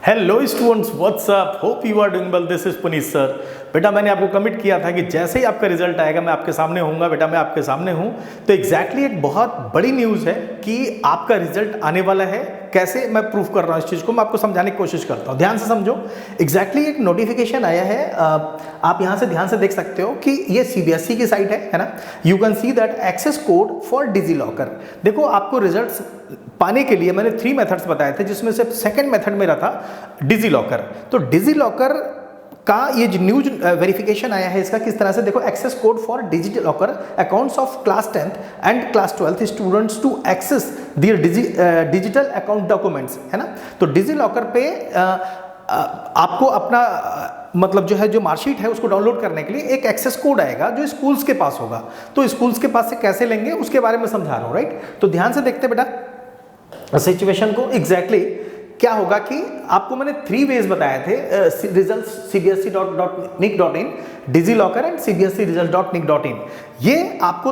Hello students, what's up, hope you are doing well. This is Puneet sir. बेटा मैंने आपको commit किया था कि जैसे ही आपका रिजल्ट आएगा मैं आपके सामने होऊंगा। बेटा मैं आपके सामने हूं। तो एग्जैक्टली एक बहुत बड़ी न्यूज़ है कि आपका रिजल्ट आने वाला है। कैसे मैं प्रूफ कर रहा हूं इस चीज़ को, मैं आपको समझाने की कोशिश करता हूं। ध्यान से समझो। एग्जैक्टली एक नोटिफिकेशन आया है, आप यहां से ध्यान से देख सकते हो कि ये सीबीएसई की साइट है ना। You can see that access code for DigiLocker. देखो आपको रिजल्ट्स पाने के लिए मैंने 3 मेथड्स बताए थे, जिसमें से सेकंड मेथड मेरा था डिजी लॉकर। तो डिजी लॉकर का ये जो न्यूज वेरिफिकेशन आया है, इसका किस तरह से देखो, access code for digital locker accounts of class 10th and class 12th students to access their digital account documents, है ना। तो डिजी लॉकर पे आपको अपना मतलब जो है जो मार्कशीट है उसको डाउनलोड करने के लिए एक एक्सेस कोड आएगा जो स्कूल्स के पास होगा। तो स्कूल्स के पास से कैसे लेंगे उसके बारे में समझा रहा हूँ, राइट। तो ध्यान से देखते बेटा सिचुएशन को। एग्जैक्टली क्या होगा कि आपको मैंने 3 वेज बताए थे, result cbse.nic.in, digi locker and cbse-result.nic.in। ये आपको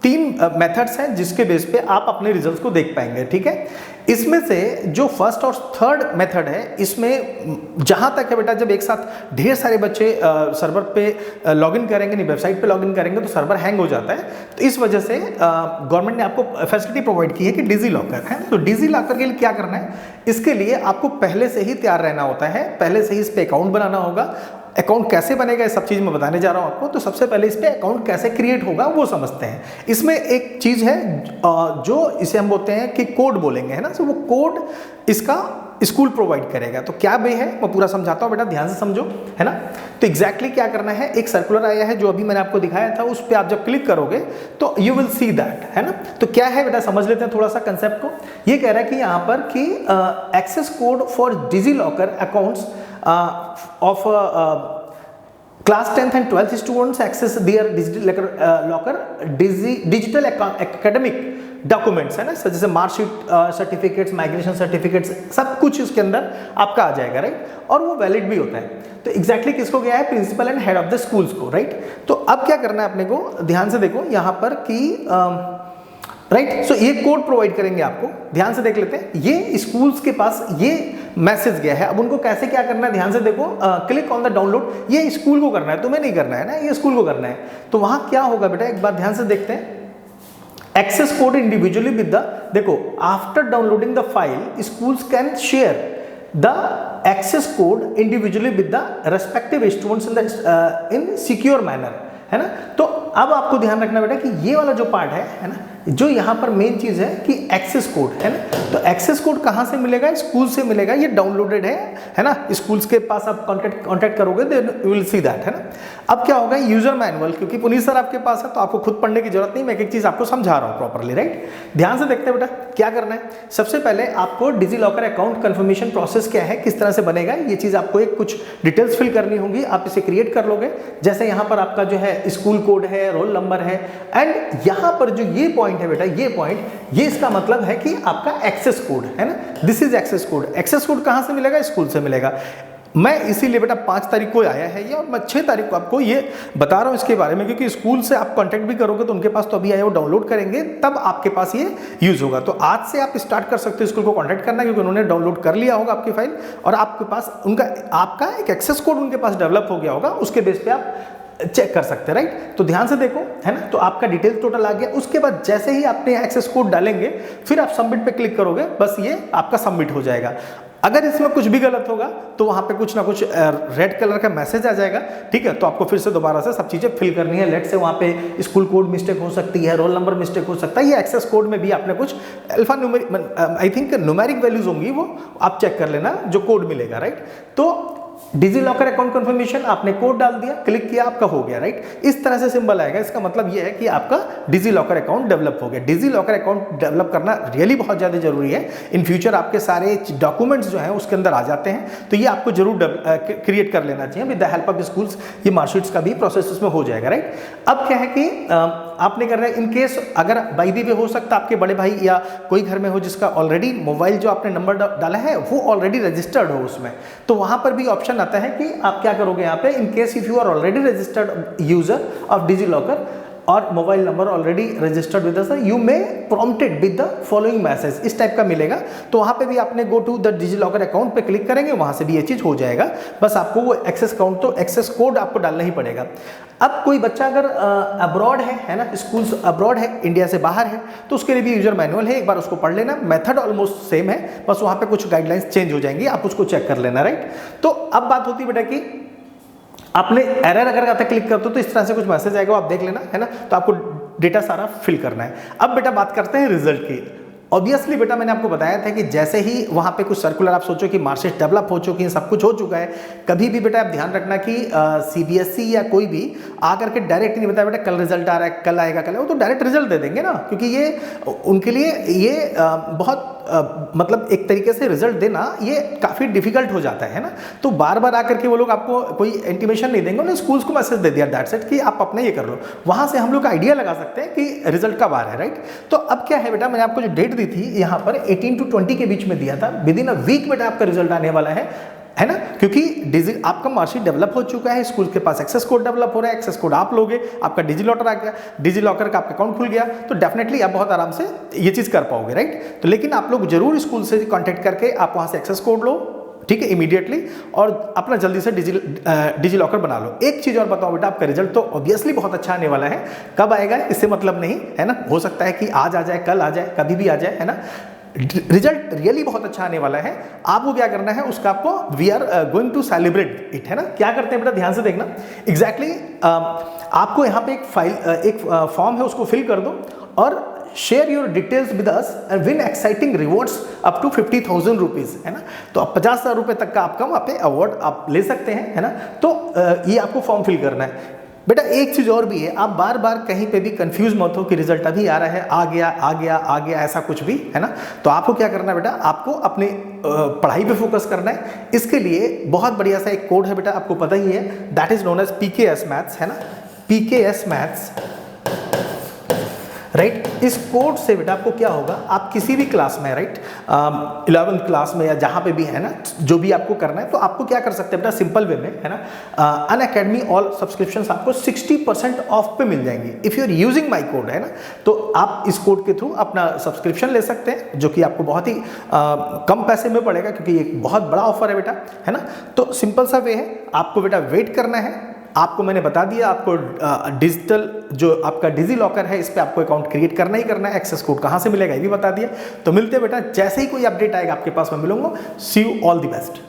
3 मेथड्स हैं जिसके बेस पे आप अपने रिजल्ट्स को देख पाएंगे, ठीक है। इसमें से जो फर्स्ट और थर्ड मेथड है, इसमें जहां तक है बेटा, जब एक साथ ढेर सारे बच्चे सर्वर पे लॉगिन करेंगे, नहीं वेबसाइट पे लॉगिन करेंगे, तो सर्वर हैंग हो जाता है। तो इस वजह से गवर्नमेंट ने आपको फैसिलिटी प्रोवाइड की है कि डिजी लॉकर है। तो डिजी लॉकर के लिए क्या करना है, इसके लिए आपको पहले से ही तैयार रहना होता है, पहले से ही इस पे अकाउंट बनाना होगा। अकाउंट कैसे बनेगा ये सब चीज़ मैं बताने जा रहा हूँ आपको। तो सबसे पहले इस पे अकाउंट कैसे क्रिएट होगा वो समझते हैं। इसमें एक चीज़ है जो इसे हम बोलते हैं कि कोड बोलेंगे, है ना। तो वो कोड इसका स्कूल प्रोवाइड करेगा। तो क्या बे है मैं पूरा समझाता हूँ बेटा, ध्यान से समझो, है ना। तो एग्जैक्टली क्या करना है, एक सर्कुलर आया है जो अभी मैंने आपको दिखाया था, उस पर आप जब क्लिक करोगे तो यू विल सी दैट, है ना। तो क्या है बेटा, समझ लेते हैं थोड़ा सा कंसेप्ट को। ये कह रहा है कि यहाँ पर कि access code for DigiLocker accounts of class 10th and 12th students access their digital academic documents, है ना। जैसे मार्कशीट, सर्टिफिकेट्स, माइग्रेशन सर्टिफिकेट्स, सब कुछ इसके अंदर आपका आ जाएगा, राइट। और वो वैलिड भी होता है। तो एग्जैक्टली किसको गया है, principal and head of the schools को, राइट। तो अब क्या करना है अपने को, ध्यान से देखो यहाँ पर कि राइट। सो ये कोड प्रोवाइड करेंगे आपको, ध्यान से देख लेते हैं। ये स्कूल्स के पास ये मैसेज गया है। अब उनको कैसे क्या करना है, ध्यान से देखो। क्लिक ऑन द डाउनलोड, ये स्कूल को करना है, तुम्हें नहीं करना है ना, ये स्कूल को करना है। तो वहां क्या होगा बेटा, एक बार ध्यान से देखते हैं। Access code individually with the, देखो after downloading the file schools can share the access code individually with the respective students in secure manner, है ना। तो अब आपको ध्यान रखना बेटा कि ये वाला जो पार्ट है ना, जो यहाँ पर मेन चीज है कि एक्सेस कोड, है ना। तो एक्सेस कोड कहाँ से मिलेगा, स्कूल से मिलेगा। ये डाउनलोडेड है ना, स्कूल्स के पास आप कॉन्टेक्ट करोगे, then you will see that, है ना। अब क्या होगा, यूजर मैनुअल, क्योंकि पुनीत सर आपके पास है तो आपको खुद पढ़ने की जरूरत नहीं, मैं एक चीज आपको समझा रहा हूँ प्रॉपरली, राइट। ध्यान से देखते हैं बेटा क्या करना है। सबसे पहले आपको digi locker account confirmation process क्या है, किस तरह से बनेगा, ये चीज आपको एक कुछ डिटेल्स फिल करनी होगी। आप इसे क्रिएट कर लोगे। जैसे यहाँ पर आपका जो है स्कूल कोड है, रोल नंबर है, एंड यहाँ पर जो ये पॉइंट है बेटा, ये पॉइंट, ये इसका मतलब है कि आपका एक्सेस कोड है ना। This is access code. Access code कहां से मिलेगा, स्कूल से मिलेगा। मैं इसीलिए बेटा 5 तारीख को आया है ये, और मैं 6 तारीख को आपको ये बता रहा हूँ इसके बारे में, क्योंकि स्कूल से आप कांटेक्ट भी करोगे तो उनके पास तो अभी आया, वो डाउनलोड करेंगे तब आपके पास ये यूज होगा। तो आज से आप स्टार्ट कर सकते हो स्कूल को कांटेक्ट करना, क्योंकि उन्होंने डाउनलोड कर लिया होगा आपकी फाइल, और आपके पास आपका एक एक्सेस कोड उनके पास डेवलप हो गया होगा। उसके बेस पे आप चेक कर सकते हैं, राइट। तो ध्यान से देखो, है ना। तो आपका डिटेल टोटल आ गया। उसके बाद जैसे ही आपने एक्सेस कोड डालेंगे, फिर आप सबमिट पे क्लिक करोगे, बस ये आपका सबमिट हो जाएगा। अगर इसमें कुछ भी गलत होगा तो वहां पे कुछ ना कुछ रेड कलर का मैसेज आ जाएगा, ठीक है। तो आपको फिर से दोबारा से सब चीजें फिल करनी है। लेट से वहां पे स्कूल कोड मिस्टेक हो सकती है, रोल नंबर मिस्टेक हो सकता है। ये एक्सेस कोड में भी आपने कुछ alpha numeric, I think numeric values होंगी, वो आप चेक कर लेना जो कोड मिलेगा, राइट। तो डिजी लॉकर अकाउंट कंफर्मेशन, आपने कोड डाल दिया, क्लिक किया, आपका हो गया, राइट। इस तरह से सिंबल आएगा। इसका मतलब ये है कि आपका डिजी लॉकर अकाउंट डेवलप हो गया। डिजी लॉकर अकाउंट डेवलप करना रियली बहुत ज़्यादा जरूरी है। इन फ्यूचर आपके सारे डॉक्यूमेंट्स जो हैं उसके अंदर आ जाते हैं, तो ये आपको जरूर क्रिएट कर लेना चाहिए। With the help of schools ये मार्कशीट्स का भी प्रोसेस उसमें हो जाएगा, राइट। अब क्या है कि आपने करना है, इन केस अगर बाई दी वे हो सकता है आपके बड़े भाई या कोई घर में हो जिसका ऑलरेडी मोबाइल जो आपने नंबर डाला है वो ऑलरेडी रजिस्टर्ड हो उसमें, तो वहां पर भी ऑप्शन आता है कि आप क्या करोगे यहाँ पे, in case if you are already registered user of DigiLocker और mobile number already registered with us, you may prompted with the following message, इस टाइप का मिलेगा। तो वहाँ पे भी आपने go to the DigiLocker account पे क्लिक करेंगे, वहाँ से भी ये चीज़ हो जाएगा। बस आपको वो एक्सेस काउंट तो एक्सेस कोड आपको डालना ही पड़ेगा। अब कोई बच्चा अगर अब्रॉड है ना, स्कूल्स अब्रॉड है, इंडिया से बाहर है, तो उसके लिए भी यूजर मैनुअल है, एक बार उसको पढ़ लेना। मेथड ऑलमोस्ट सेम है, बस वहाँ पे कुछ गाइडलाइंस चेंज हो जाएंगी, आप उसको चेक कर लेना, राइट। तो अब बात होती है बेटा कि आपने एरर अगर आता क्लिक करते हो तो इस तरह से कुछ मैसेज आएगा, आप देख लेना, है ना। तो आपको डेटा सारा फिल करना है। अब बेटा बात करते हैं रिजल्ट की। ऑब्वियसली बेटा मैंने आपको बताया था कि जैसे ही वहाँ पे कुछ सर्कुलर आप सोचो कि मार्कशीट डेवलप हो चुकी है, सब कुछ हो चुका है, कभी भी बेटा आप ध्यान रखना कि CBSE या कोई भी आकर के डायरेक्ट नहीं बताया बेटा कल रिजल्ट आ रहा है, कल आएगा, कल आएगा, वो तो डायरेक्ट रिजल्ट दे देंगे ना, क्योंकि ये उनके लिए ये बहुत मतलब एक तरीके से रिजल्ट देना ये काफ़ी डिफिकल्ट हो जाता है ना। तो बार बार आकर के वो लोग आपको कोई इंटीमेशन नहीं देंगे, उन्हें स्कूल्स को मैसेज दे दिया दैट्स इट कि आप अपने ये कर लो, वहाँ से हम लोग आइडिया लगा सकते हैं कि रिजल्ट कब आ रहा है, राइट। तो अब क्या है बेटा, मैंने आपको जो डेट दी थी यहाँ पर 18 to 20 के बीच में दिया था, विद इन अ वीक बेटा आपका रिजल्ट आने वाला है ना, क्योंकि आपका मार्कशीट डेवलप हो चुका है, स्कूल के पास एक्सेस कोड डेवलप हो रहा है, एक्सेस कोड आप लोगे, आपका डिजिलॉकर आ गया, डिजिलॉकर का आपका अकाउंट खुल गया, तो डेफिनेटली आप बहुत आराम से ये चीज़ कर पाओगे, राइट। तो लेकिन आप लोग जरूर स्कूल से कांटेक्ट करके आप वहाँ से एक्सेस कोड लो, ठीक है, इमीडिएटली, और अपना जल्दी से डिजिलॉकर बना लो। एक चीज़ और बताओ बेटा, आपका रिजल्ट तो ऑब्वियसली बहुत अच्छा आने वाला है, कब आएगा इससे मतलब नहीं है ना, हो सकता है कि आज आ जाए, कल आ जाए, कभी भी आ जाए, है ना। रिजल्ट रियली बहुत अच्छा आने वाला है। आपको क्या करना है, उसका आपको we are going to celebrate it, है ना। क्या करते हैं बेटा, ध्यान से देखना एग्जैक्टली आपको यहाँ पे एक फॉर्म है, उसको फिल कर दो और share your details with us and win exciting rewards up to 50,000 rupees, है ना। तो अब 50,000 रुपये तक का आपका वहाँ पे अवार्ड आप ले सकते हैं, है ना। तो ये आपको फॉर्म फिल करना है बेटा। एक चीज़ और भी है, आप बार बार कहीं पे भी कंफ्यूज मत हो कि रिजल्ट अभी आ रहा है, आ गया आ गया आ गया, ऐसा कुछ भी, है ना। तो आपको क्या करना है बेटा, आपको अपने पढ़ाई पे फोकस करना है। इसके लिए बहुत बढ़िया सा एक कोड है बेटा, आपको पता ही है, that is known as PKS maths, है ना, PKS मैथ्स, राइट। इस कोड से बेटा आपको क्या होगा, आप किसी भी क्लास में, राइट, 11th क्लास में या जहाँ पे भी, है ना, जो भी आपको करना है, तो आपको क्या कर सकते हैं बेटा, सिंपल वे में, है ना, अनअकैडमी ऑल सब्सक्रिप्शंस आपको 60% ऑफ पे मिल जाएंगी if you are using my code, है ना। तो आप इस कोड के थ्रू अपना सब्सक्रिप्शन ले सकते हैं, जो कि आपको बहुत ही कम पैसे में पड़ेगा, क्योंकि ये एक बहुत बड़ा ऑफर है बेटा, है ना। तो सिंपल सा वे है, आपको बेटा वेट करना है। आपको मैंने बता दिया, आपको डिजिटल जो आपका डिजिलॉकर है, इस पे आपको अकाउंट क्रिएट करना ही करना है। एक्सेस कोड कहाँ से मिलेगा ये भी बता दिया। तो मिलते हैं बेटा, जैसे ही कोई अपडेट आएगा आपके पास मैं मिलूंगा। सी यू, ऑल द बेस्ट।